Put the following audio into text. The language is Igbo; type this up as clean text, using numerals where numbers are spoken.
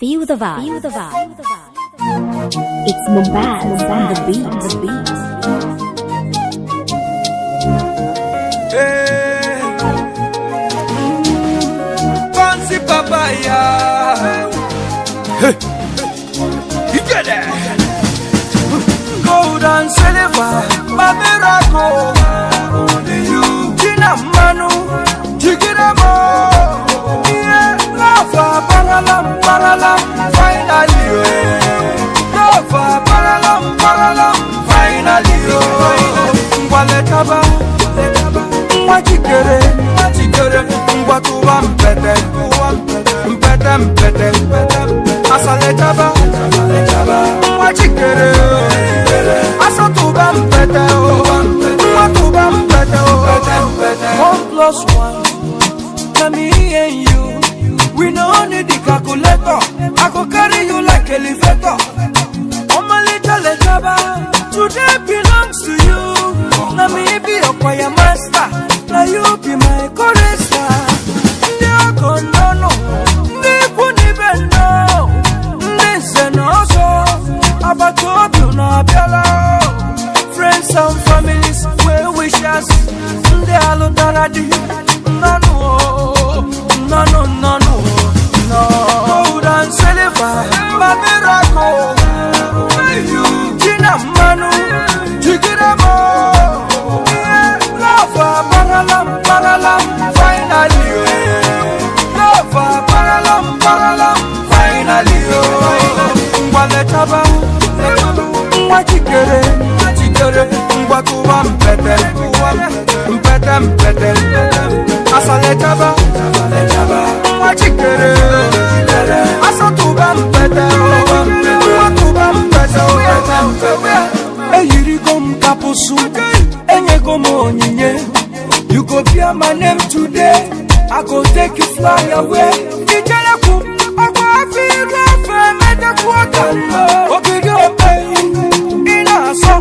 Feel the vibe. Feel the vibe. It's Mubaz on the beat. Hey, fancy papaya. Hey, you get that? Gold and silver, my miracle. Only you, Gina Manu, Jigiramo. Yeah, lava, paralam, paralam, finally. Lava, paralam, paralam, finally. Waletaba, Machikere, Watuam Pete, Mpete, Asaletaba, Machikere, Asatubam Pete, Watubam Pete, 1+1, na me and you. We no need the calculator. I go carry you like elevator. I'm a little letaba. Today belongs to you. Na me be your choir master. Now you be my chorister. No no. Me won't even know. Listen also. About you na biala. Friends and families, well wishers. They are lutaradi. No. Gold and silver, my miracle. You, Gina Manu, Jigiramo. Yeah, lava, paralam, finally. Lava, paralam, finally. Waletaba, Machikere, Watuam Pete, Asaletaba, Machikere, Asatubam Pete, Watubam Pete, Eyirikom Kapusu, Enyekomo Ninye. You go fear my name today, I go take you fly away. Ijalaku, Akwafi Rafa, Metakwaka, Okidio Pay, Inaso,